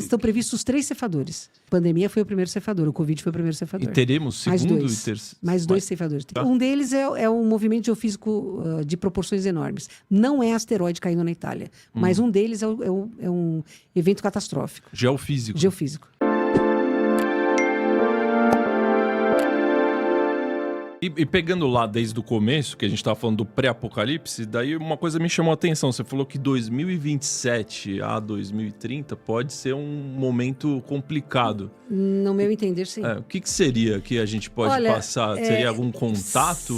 Estão previstos 3 ceifadores. A pandemia foi o primeiro ceifador, o Covid foi o primeiro ceifador. E teremos segundo e terceiro? Mais 2 ceifadores. Tá. Um deles é um movimento geofísico de proporções enormes. Não é asteroide caindo na Itália, mas um deles é um evento catastrófico. Geofísico. E pegando lá desde o começo, que a gente estava falando do pré-apocalipse, daí uma coisa me chamou a atenção. Você falou que 2027 a 2030 pode ser um momento complicado. No meu entender, sim. O que seria que a gente pode passar? Seria algum contato?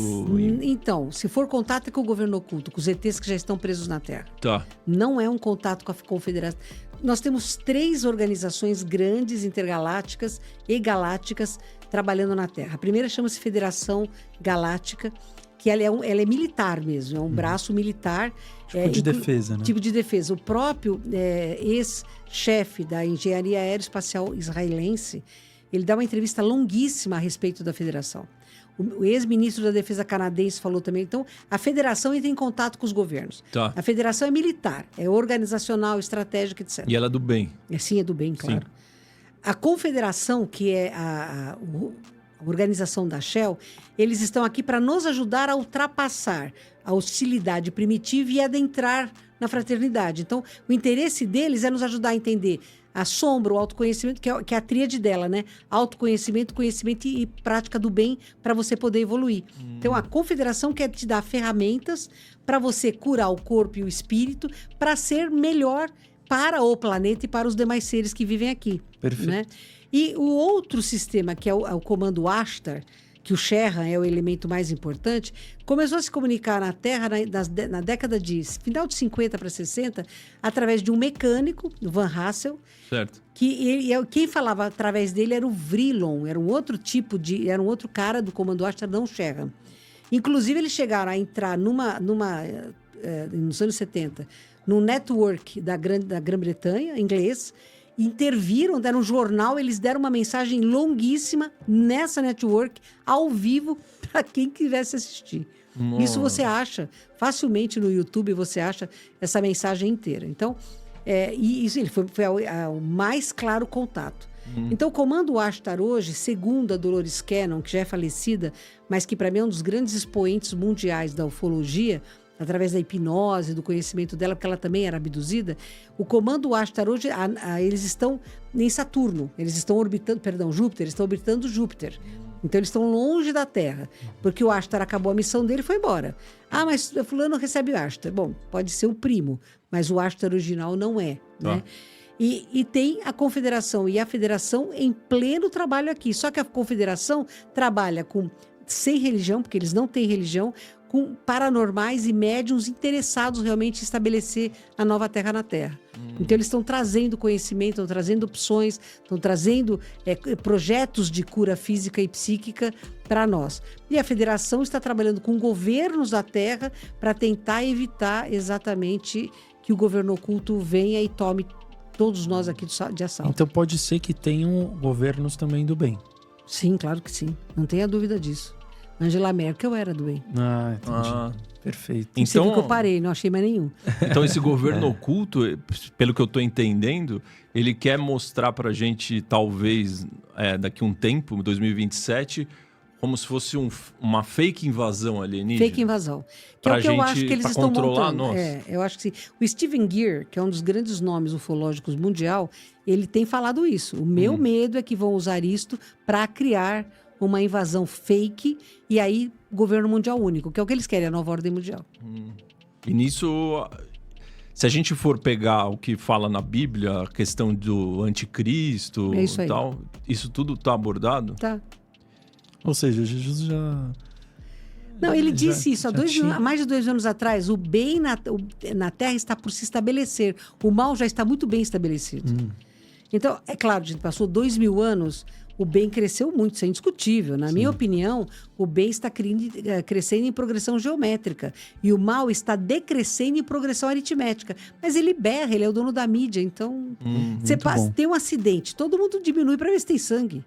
Então, se for contato é com o governo oculto, com os ETs que já estão presos na Terra. Tá. Não é um contato com a Confederação. Nós temos 3 organizações grandes, intergalácticas e galácticas trabalhando na Terra. A primeira chama-se Federação Galáctica, que ela é militar mesmo, é um braço militar. Tipo de defesa, né? Tipo de defesa. O próprio ex-chefe da Engenharia Aeroespacial Israelense, ele dá uma entrevista longuíssima a respeito da Federação. O ex-ministro da Defesa canadense falou também. Então, a Federação entra em contato com os governos. Tá. A Federação é militar, é organizacional, estratégica, etc. E ela é do bem. Sim, é do bem, claro. Sim. A Confederação, que é a organização da Shell, eles estão aqui para nos ajudar a ultrapassar a hostilidade primitiva e adentrar na fraternidade. Então, o interesse deles é nos ajudar a entender a sombra, o autoconhecimento, que é a tríade dela, né? Autoconhecimento, conhecimento e prática do bem para você poder evoluir. Então, a Confederação quer te dar ferramentas para você curar o corpo e o espírito para ser melhor para o planeta e para os demais seres que vivem aqui. Perfeito. Né? E o outro sistema, que é o comando Ashtar, que o Sherran é o elemento mais importante, começou a se comunicar na Terra na década de final de 50 para 60, através de um mecânico, o Van Hassel, certo. Que quem falava através dele era o Vrilon, era um outro cara do comando Ashtar, não o Sherran. Inclusive, eles chegaram a entrar nos anos 70, num network da Grã-Bretanha, inglês, interviram, deram um jornal, eles deram uma mensagem longuíssima nessa network, ao vivo, para quem quisesse assistir. Nossa. Isso você acha facilmente no YouTube, você acha essa mensagem inteira. Então, isso foi o mais claro contato. Então, o comando Ashtar hoje, segundo a Dolores Cannon, que já é falecida, mas que para mim é um dos grandes expoentes mundiais da ufologia, através da hipnose, do conhecimento dela, porque ela também era abduzida, o comando Ashtar hoje, eles estão em Saturno, eles estão orbitando, Júpiter, eles estão orbitando Júpiter. Então, eles estão longe da Terra, porque o Ashtar acabou a missão dele e foi embora. Ah, mas fulano recebe o Ashtar. Bom, pode ser o primo, mas o Ashtar original não é, né? E tem a Confederação e a Federação em pleno trabalho aqui. Só que a Confederação trabalha sem religião, porque eles não têm religião, com paranormais e médiuns interessados realmente em estabelecer a nova Terra na Terra. Então, eles estão trazendo conhecimento, estão trazendo opções, estão trazendo projetos de cura física e psíquica para nós. E a Federação está trabalhando com governos da Terra para tentar evitar exatamente que o governo oculto venha e tome todos nós aqui de assalto. Então, pode ser que tenham governos também do bem. Sim, claro que sim. Não tenha dúvida disso. Angela Merkel era do bem. Entendi. Perfeito. Então, que eu parei, não achei mais nenhum. Então, esse governo oculto, pelo que eu estou entendendo, ele quer mostrar pra gente, talvez, daqui a um tempo, 2027, como se fosse uma fake invasão alienígena. Fake invasão. Que é o que eu acho que eles estão controlar montando. Nós. Eu acho que sim. O Steven Greer, que é um dos grandes nomes ufológicos mundial, ele tem falado isso. O meu medo é que vão usar isto para criar uma invasão fake e aí governo mundial único, que é o que eles querem, a nova ordem mundial. E nisso, se a gente for pegar o que fala na Bíblia, a questão do anticristo e tal, isso tudo está abordado? Tá. Ou seja, Jesus já... Não, ele disse isso há mais de 2 anos atrás. O bem na Terra está por se estabelecer. O mal já está muito bem estabelecido. Então, é claro, a gente passou 2000 anos... O bem cresceu muito, isso é indiscutível. Na minha opinião, o bem está crescendo em progressão geométrica. E o mal está decrescendo em progressão aritmética. Mas ele berra, ele é o dono da mídia. Então, você tem um acidente, todo mundo diminui para ver se tem sangue.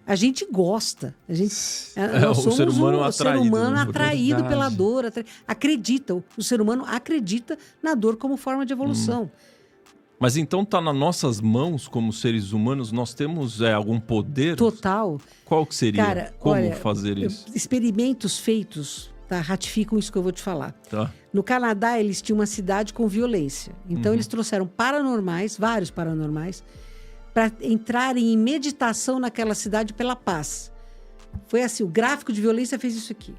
A gente gosta. Nós somos o ser humano atraído pela dor. Acredita, o ser humano acredita na dor como forma de evolução. Mas então tá nas nossas mãos, como seres humanos, nós temos algum poder? Total. Qual que seria? Cara, Como olha, fazer isso? Experimentos feitos, tá, ratificam isso que eu vou te falar. Tá. No Canadá, eles tinham uma cidade com violência. Então, eles trouxeram paranormais, vários paranormais, para entrarem em meditação naquela cidade pela paz. Foi assim, o gráfico de violência fez isso aqui.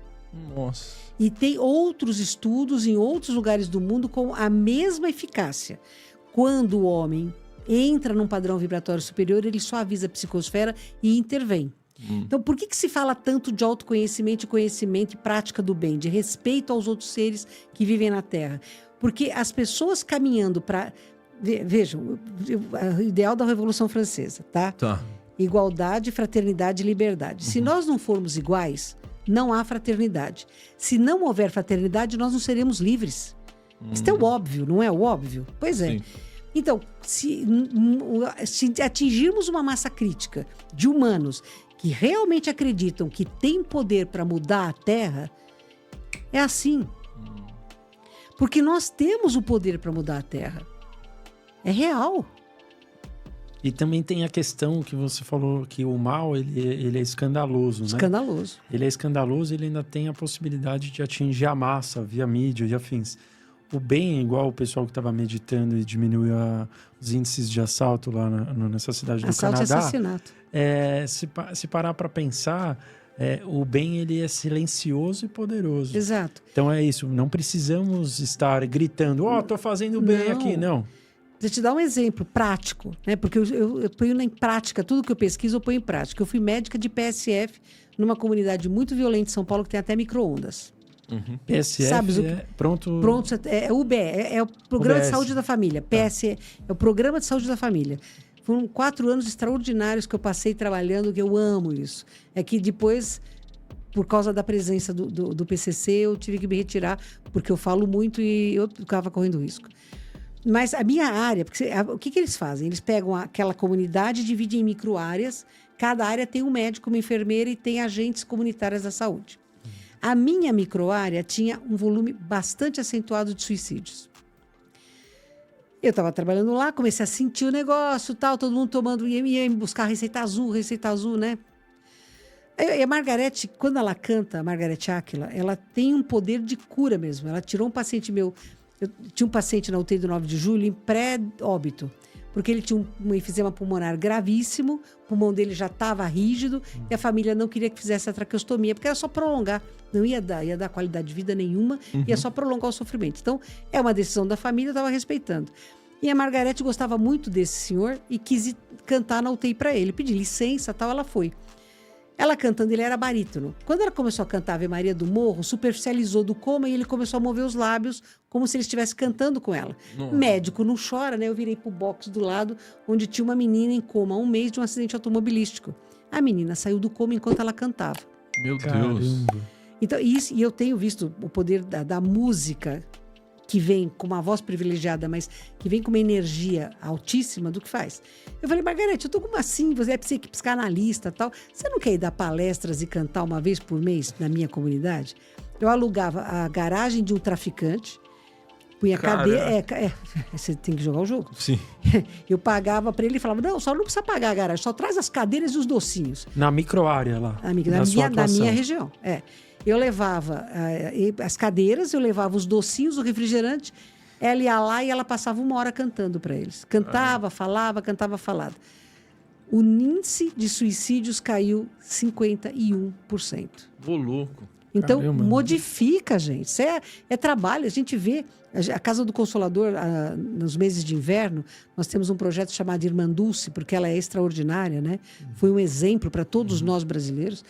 Nossa. E tem outros estudos em outros lugares do mundo com a mesma eficácia. Quando o homem entra num padrão vibratório superior, ele suaviza a psicosfera e intervém. Então, por que se fala tanto de autoconhecimento e conhecimento e prática do bem, de respeito aos outros seres que vivem na Terra? Porque as pessoas caminhando para... Vejam, o ideal da Revolução Francesa, tá? Tá. Igualdade, fraternidade e liberdade. Se nós não formos iguais, não há fraternidade. Se não houver fraternidade, nós não seremos livres. Isso é o óbvio, não é o óbvio? Pois é. Sim. Então, se atingirmos uma massa crítica de humanos que realmente acreditam que tem poder para mudar a Terra, é assim. Porque nós temos o poder para mudar a Terra. É real. E também tem a questão que você falou que o mal, ele é escandaloso, né? Escandaloso. Ele é escandaloso e ele ainda tem a possibilidade de atingir a massa via mídia e afins. O bem, igual o pessoal que estava meditando e diminuiu os índices de assalto lá nessa cidade do Assalto Canadá. e assassinato. Se parar para pensar, o bem ele é silencioso e poderoso. Exato. Então é isso, não precisamos estar gritando, tô fazendo bem aqui, não. Vou te dar um exemplo prático, né? Porque eu ponho em prática, tudo que eu pesquiso eu ponho em prática. Eu fui médica de PSF numa comunidade muito violenta em São Paulo que tem até micro-ondas. PSF Sabes pronto... É o UBE, é o Programa UBS. de Saúde da Família. PSE é o Programa de Saúde da Família. Foram 4 anos extraordinários que eu passei trabalhando, que eu amo isso. É que depois, por causa da presença do PCC, eu tive que me retirar, porque eu falo muito e eu ficava correndo risco. Mas a minha área, porque o que eles fazem? Eles pegam aquela comunidade, dividem em micro-áreas, cada área tem um médico, uma enfermeira e tem agentes comunitários da saúde. A minha microárea tinha um volume bastante acentuado de suicídios. Eu estava trabalhando lá, comecei a sentir o negócio, tal, todo mundo tomando, ia buscar receita azul, né? E a Margarete, quando ela canta, a Margarete Áquila, ela tem um poder de cura mesmo. Ela tirou um paciente meu, eu tinha um paciente na UTI do 9 de julho em pré-óbito, porque ele tinha um enfisema pulmonar gravíssimo, o pulmão dele já estava rígido e a família não queria que fizesse a traqueostomia, porque era só prolongar, não ia dar qualidade de vida nenhuma, ia só prolongar o sofrimento. Então, é uma decisão da família, eu estava respeitando. E a Margarete gostava muito desse senhor e quis ir cantar na UTI para ele, pedi licença, tal, ela foi. Ela cantando, ele era barítono. Quando ela começou a cantar Ave Maria do Morro, superficializou do coma e ele começou a mover os lábios como se ele estivesse cantando com ela. Médico não chora, né? Eu virei pro box do lado, onde tinha uma menina em coma há 1 mês de um acidente automobilístico. A menina saiu do coma enquanto ela cantava. Meu Caramba. Deus. Então, e eu tenho visto o poder da música, que vem com uma voz privilegiada, mas que vem com uma energia altíssima do que faz. Eu falei, Margarete, eu tô como assim, você é psicanalista e tal, você não quer ir dar palestras e cantar uma vez por mês na minha comunidade? Eu alugava a garagem de um traficante, punha cadeira... você tem que jogar o jogo. Sim. Eu pagava para ele e falava, não, só não precisa pagar a garagem, só traz as cadeiras e os docinhos. Na microárea lá. Na minha região, Eu levava as cadeiras, eu levava os docinhos, o refrigerante. Ela ia lá e ela passava 1 hora cantando para eles. Cantava, falava, cantava, falava. O índice de suicídios caiu 51%. Ô, louco. Então, Caramba. modifica, gente. Isso é trabalho. A gente vê a Casa do Consolador, nos meses de inverno, nós temos um projeto chamado Irmã Dulce, porque ela é extraordinária, né? Foi um exemplo para todos nós brasileiros.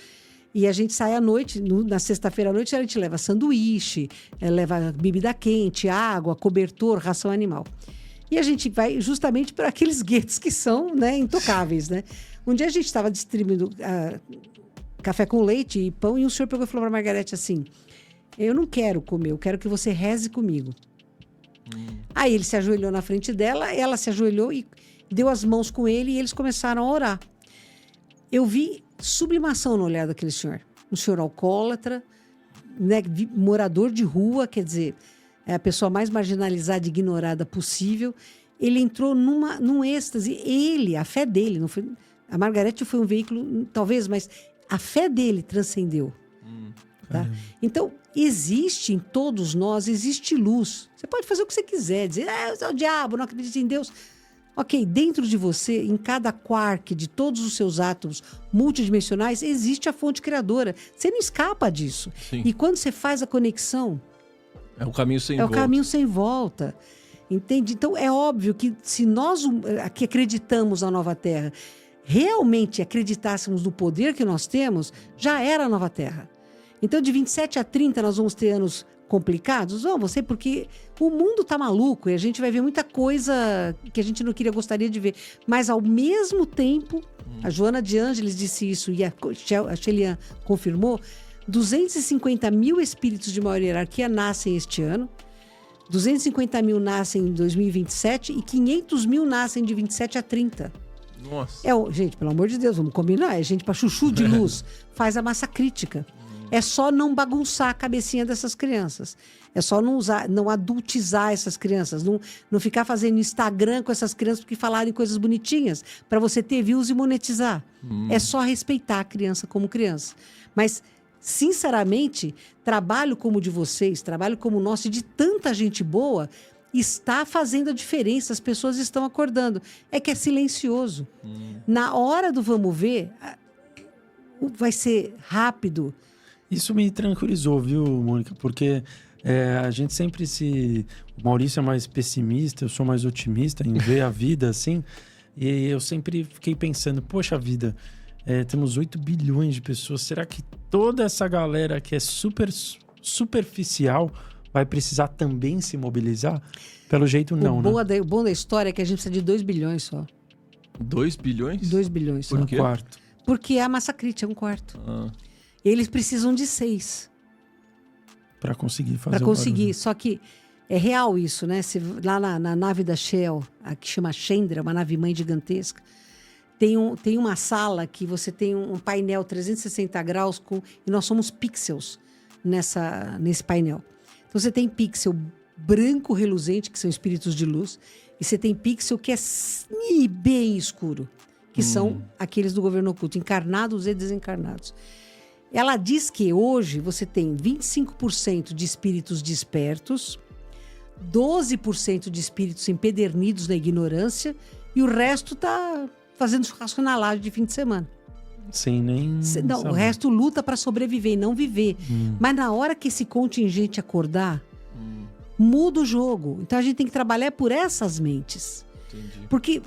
E a gente sai à noite, na sexta-feira à noite, a gente leva sanduíche, leva bebida quente, água, cobertor, ração animal. E a gente vai justamente para aqueles guetos que são, né, intocáveis, né? Um dia a gente estava distribuindo café com leite e pão, e um senhor pegou e falou para a Margarete assim, eu não quero comer, eu quero que você reze comigo. Aí ele se ajoelhou na frente dela, ela se ajoelhou e deu as mãos com ele e eles começaram a orar. Eu vi sublimação no olhar daquele senhor. Um senhor alcoólatra, né, morador de rua, quer dizer, é a pessoa mais marginalizada e ignorada possível. ele entrou num êxtase. A fé dele, não foi, a Margarete foi um veículo, talvez, mas a fé dele transcendeu. Tá? Então, existe em todos nós, existe luz. Você pode fazer o que você quiser, dizer, você é o diabo, não acredito em Deus. Ok, dentro de você, em cada quark de todos os seus átomos multidimensionais, existe a fonte criadora. Você não escapa disso. Sim. E quando você faz a conexão... É o caminho sem volta. É o caminho sem volta. Entende? Então, é óbvio que se nós que acreditamos na Nova Terra, realmente acreditássemos no poder que nós temos, já era a Nova Terra. Então, de 27 a 30, nós vamos ter anos complicados? Vamos, sei, porque o mundo tá maluco e a gente vai ver muita coisa que a gente não gostaria de ver. Mas, ao mesmo tempo, a Joana de Ângeles disse isso e a Shelian confirmou, 250 mil espíritos de maior hierarquia nascem este ano, 250 mil nascem em 2027 e 500 mil nascem de 27 a 30. Nossa. Gente, pelo amor de Deus, vamos combinar. É gente para chuchu de luz. Faz a massa crítica. É só não bagunçar a cabecinha dessas crianças. É só não adultizar essas crianças. Não ficar fazendo Instagram com essas crianças porque falarem coisas bonitinhas para você ter views e monetizar. É só respeitar a criança como criança. Mas, sinceramente, trabalho como o de vocês, trabalho como o nosso e de tanta gente boa, está fazendo a diferença. As pessoas estão acordando. É que é silencioso. Na hora do vamos ver, vai ser rápido. Isso me tranquilizou, viu, Mônica? Porque a gente sempre O Maurício é mais pessimista, eu sou mais otimista em ver a vida assim. E eu sempre fiquei pensando, poxa vida, temos 8 bilhões de pessoas. Será que toda essa galera que é super superficial vai precisar também se mobilizar? Pelo jeito, não, né? O bom da história é que a gente precisa de 2 bilhões só. 2 bilhões? 2 bilhões só. Por quê? Um quarto. Porque é a massa crítica, é um quarto. Eles precisam de 6. Para conseguir fazer Para conseguir. Só que é real isso, né? Lá na nave da Shell, a que chama Chandra, uma nave mãe gigantesca, tem uma sala que você tem um painel 360 graus e nós somos pixels nesse painel. Então você tem pixel branco reluzente, que são espíritos de luz, e você tem pixel que é bem escuro, que são aqueles do governo oculto, encarnados e desencarnados. Ela diz que hoje você tem 25% de espíritos despertos, 12% de espíritos empedernidos na ignorância e o resto está fazendo churrasco na laje de fim de semana. Sem nem Não, saber. o resto luta para sobreviver e não viver. Mas na hora que esse contingente acordar, muda o jogo. Então a gente tem que trabalhar por essas mentes. Entendi. Porque,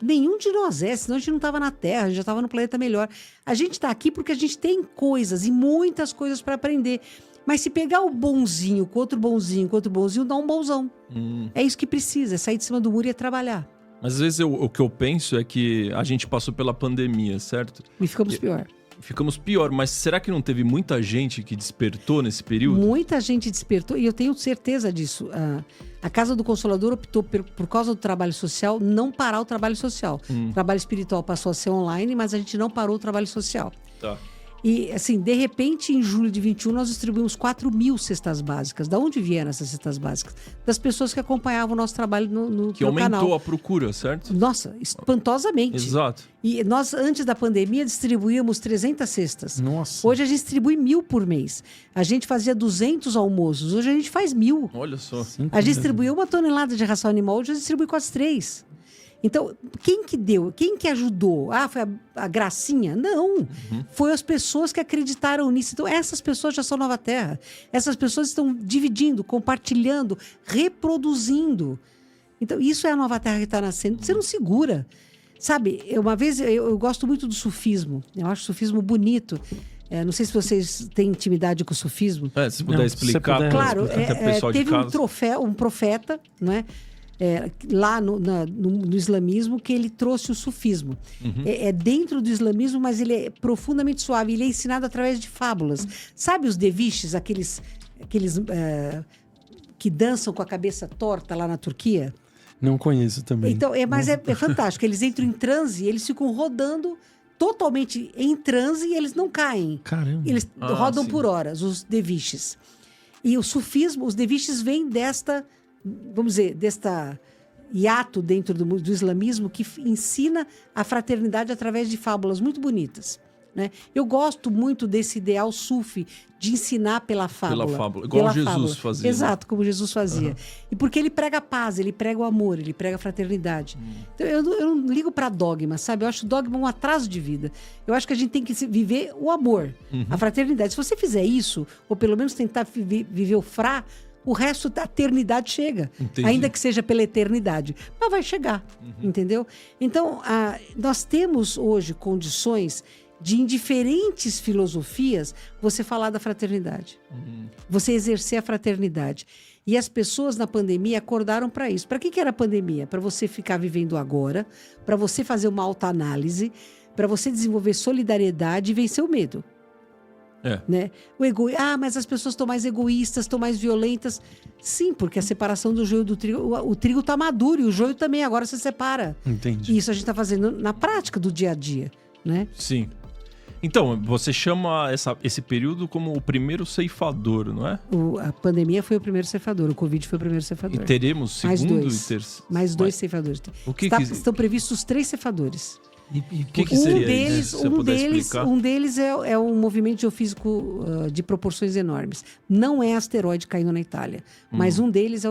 nenhum de nós senão a gente não estava na Terra, a gente já estava no planeta melhor. A gente está aqui porque a gente tem coisas e muitas coisas para aprender. Mas se pegar o bonzinho com outro bonzinho, dá um bonzão. É isso que precisa, é sair de cima do muro e é trabalhar. Mas às vezes o que eu penso é que a gente passou pela pandemia, certo? E ficamos pior. Ficamos pior, mas será que não teve muita gente que despertou nesse período? Muita gente despertou, e eu tenho certeza disso. A Casa do Consolador optou, por causa do trabalho social, não parar o trabalho social. O trabalho espiritual passou a ser online, mas a gente não parou o trabalho social. Tá. E, assim, de repente, em julho de 21, nós distribuímos 4.000 cestas básicas. Da onde vieram essas cestas básicas? Das pessoas que acompanhavam o nosso trabalho no Que aumentou canal. a procura, certo? Nossa, espantosamente. Exato. E nós, antes da pandemia, distribuíamos 300 cestas. Nossa. Hoje a gente distribui 1.000 por mês. A gente fazia 200 almoços. Hoje a gente faz 1.000. Olha só. A gente distribuiu 1 tonelada de ração animal. Hoje a gente distribui quase 3. Então, quem que deu? Quem que ajudou? Foi a gracinha? Não. Foi as pessoas que acreditaram nisso. Então, essas pessoas já são Nova Terra. Essas pessoas estão dividindo, compartilhando, reproduzindo. Então, isso é a Nova Terra que está nascendo. Você não segura. Sabe, uma vez eu gosto muito do sufismo. Eu acho o sufismo bonito. Não sei se vocês têm intimidade com o sufismo. Se puder explicar. puder. Claro, pessoal de teve casa. um profeta, não é? Lá no islamismo, que ele trouxe o sufismo. É dentro do islamismo, mas ele é profundamente suave. Ele é ensinado através de fábulas. Sabe os derviches, aqueles que dançam com a cabeça torta lá na Turquia? Não conheço também. Então, mas é fantástico. Eles entram em transe e eles ficam rodando totalmente em transe e eles não caem. Caramba. Eles rodam sim. por horas, os derviches. E o sufismo, os derviches vêm desta, vamos dizer, hiato dentro do islamismo que ensina a fraternidade através de fábulas muito bonitas. Né? Eu gosto muito desse ideal sufi de ensinar pela fábula. Pela fábula, igual Jesus fazia. Exato, como Jesus fazia. E porque ele prega a paz, ele prega o amor, ele prega a fraternidade. Então, eu não ligo para dogma, sabe? Eu acho dogma um atraso de vida. Eu acho que a gente tem que viver o amor, a fraternidade. Se você fizer isso, ou pelo menos tentar viver o resto da eternidade chega. Entendi. Ainda que seja pela eternidade. Mas vai chegar, entendeu? Então, nós temos hoje condições de, em diferentes filosofias, você falar da fraternidade. Você exercer a fraternidade. E as pessoas na pandemia acordaram para isso. Para que era a pandemia? Para você ficar vivendo agora, para você fazer uma autoanálise, para você desenvolver solidariedade e vencer o medo. Né? Mas as pessoas estão mais egoístas, estão mais violentas. Sim, porque a separação do joio do trigo, o trigo está maduro e o joio também, agora se separa. Entendi. E isso a gente está fazendo na prática do dia a dia, né? Sim. Então, você chama esse período como o primeiro ceifador, não é? A pandemia foi o primeiro ceifador, o Covid foi o primeiro ceifador. E teremos segundo e terceiro? Mais dois ceifadores. Estão previstos 3 ceifadores. E o que seria isso? Um deles é um movimento geofísico de proporções enormes. Não é asteroide caindo na Itália, mas um deles é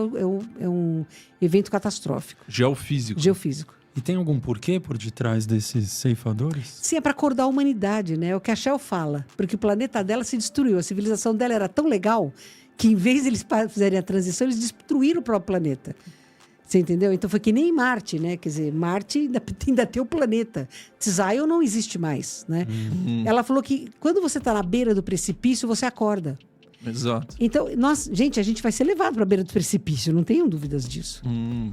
um evento catastrófico. Geofísico. E tem algum porquê por detrás desses ceifadores? Sim, é para acordar a humanidade, né? É o que a Shell fala. Porque o planeta dela se destruiu. A civilização dela era tão legal que, em vez de eles fizerem a transição, eles destruíram o próprio planeta. Você entendeu? Então foi que nem Marte, né? Quer dizer, Marte ainda tem o planeta. Zion não existe mais, né? Ela falou que quando você está na beira do precipício, você acorda. Exato. Então, a gente vai ser levado para a beira do precipício, não tenham dúvidas disso.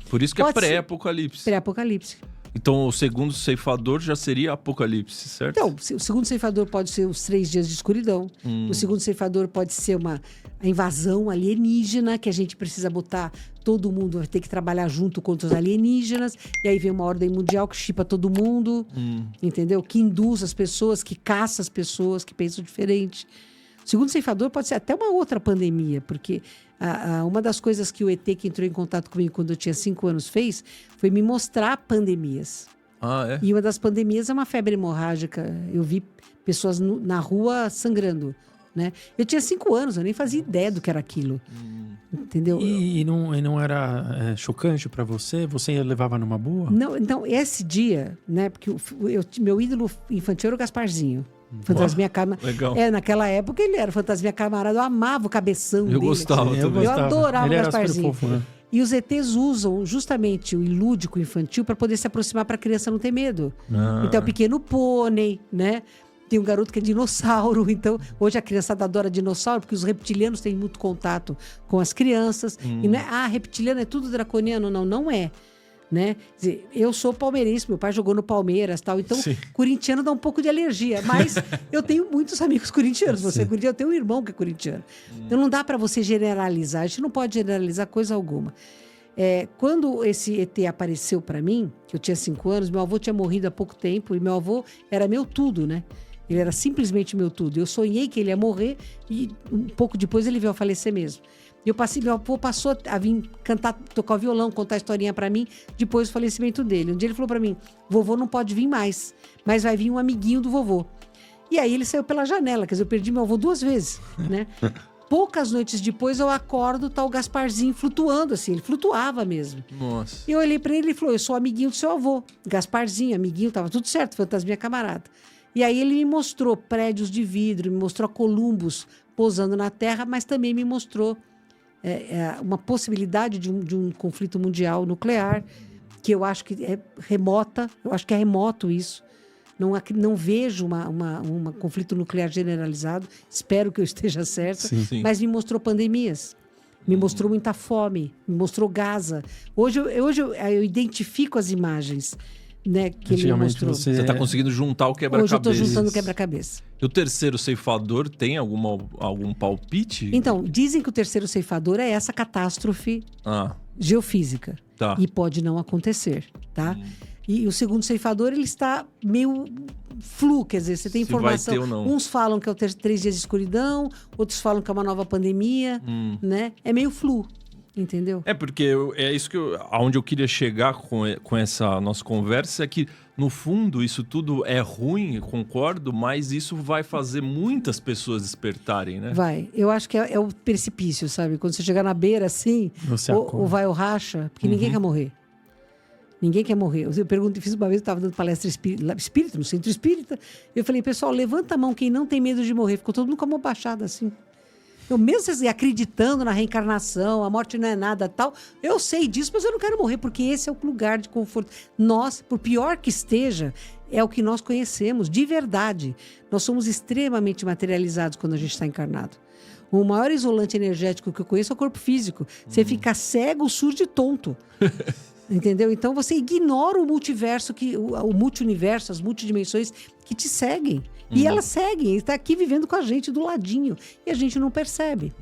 Por isso que é pré-apocalipse. Pré-apocalipse. Então, o segundo ceifador já seria apocalipse, certo? Então, o segundo ceifador pode ser os 3 dias de escuridão. O segundo ceifador pode ser a invasão alienígena, que a gente precisa botar todo mundo, vai ter que trabalhar junto contra os alienígenas. E aí vem uma ordem mundial que chipa todo mundo, entendeu? Que induz as pessoas, que caça as pessoas que pensam diferente. O segundo ceifador pode ser até uma outra pandemia, porque uma das coisas que o ET que entrou em contato comigo quando eu tinha 5 anos fez foi me mostrar pandemias. É? E uma das pandemias é uma febre hemorrágica. Eu vi pessoas na rua sangrando, né? Eu tinha 5 anos, eu nem fazia ideia do que era aquilo. Entendeu? E não era chocante para você? Você levava numa boa? Não, então, esse dia, né? Porque meu ídolo infantil era o Gasparzinho. Fantasminha Camarada. Legal. Naquela época ele era Fantasminha Camarada. Eu amava o cabeção dele. Gostava também. Eu adorava ele o era Gasparzinho. super fofo, né? E os ETs usam justamente o ilúdico infantil para poder se aproximar para a criança não ter medo. Então, o Pequeno Pônei, né? Tem um garoto que é dinossauro. Então, hoje a criançada adora dinossauro, porque os reptilianos têm muito contato com as crianças. E não é, reptiliano é tudo draconiano. Não é. Né? Quer dizer, eu sou palmeirense, meu pai jogou no Palmeiras, tal, então corintiano dá um pouco de alergia, mas eu tenho muitos amigos corintianos. Você é corintiano, eu tenho um irmão que é corintiano. Então não dá para você generalizar, a gente não pode generalizar coisa alguma. Quando esse ET apareceu para mim, que eu tinha 5 anos, meu avô tinha morrido há pouco tempo e meu avô era meu tudo, né? Ele era simplesmente meu tudo. Eu sonhei que ele ia morrer e um pouco depois ele veio a falecer mesmo. Meu avô passou a vir cantar, tocar o violão, contar a historinha pra mim, depois do falecimento dele. Um dia ele falou pra mim, vovô não pode vir mais, mas vai vir um amiguinho do vovô. E aí ele saiu pela janela, quer dizer, eu perdi meu avô 2 vezes, né? Poucas noites depois eu acordo, tá o Gasparzinho flutuando, assim, ele flutuava mesmo. Nossa. E eu olhei pra ele e ele falou, eu sou amiguinho do seu avô. Gasparzinho, amiguinho, tava tudo certo, Fantasminha Camarada. E aí ele me mostrou prédios de vidro, me mostrou Columbus pousando na Terra, mas também me mostrou uma possibilidade de um conflito mundial nuclear, que eu acho que é remota, eu acho que é remoto isso. Não vejo um conflito nuclear generalizado, espero que eu esteja certa, Sim. mas me mostrou pandemias, me mostrou muita fome, me mostrou Gaza. Hoje eu identifico as imagens, né, que ele me mostrou. Você está conseguindo juntar o quebra-cabeça. Hoje eu estou juntando o quebra-cabeça. E o terceiro ceifador tem algum palpite? Então, dizem que o terceiro ceifador é essa catástrofe geofísica. Tá. E pode não acontecer, tá? E o segundo ceifador, ele está meio flu, quer dizer, você tem informação. Vai ter ou não. Uns falam que é o 3 dias de escuridão, outros falam que é uma nova pandemia, né? É meio flu. Entendeu? Porque é isso que aonde eu queria chegar com essa nossa conversa, é que, no fundo, isso tudo é ruim, concordo, mas isso vai fazer muitas pessoas despertarem, né? Vai. Eu acho que é o precipício, sabe? Quando você chegar na beira, assim, ou vai ou racha, porque ninguém quer morrer. Ninguém quer morrer. Eu fiz uma vez, eu estava dando palestra espírita, no centro espírita, eu falei, pessoal, levanta a mão quem não tem medo de morrer. Ficou todo mundo com a mão baixada, assim. Eu mesmo assim, acreditando na reencarnação, a morte não é nada tal, eu sei disso, mas eu não quero morrer, porque esse é o lugar de conforto. Nós, por pior que esteja, é o que nós conhecemos, de verdade. Nós somos extremamente materializados quando a gente está encarnado. O maior isolante energético que eu conheço é o corpo físico. Você fica cego, surdo e tonto. Entendeu? Então você ignora o multiverso, o multi-universo, as multidimensões que te seguem. E elas seguem, está aqui vivendo com a gente do ladinho. E a gente não percebe.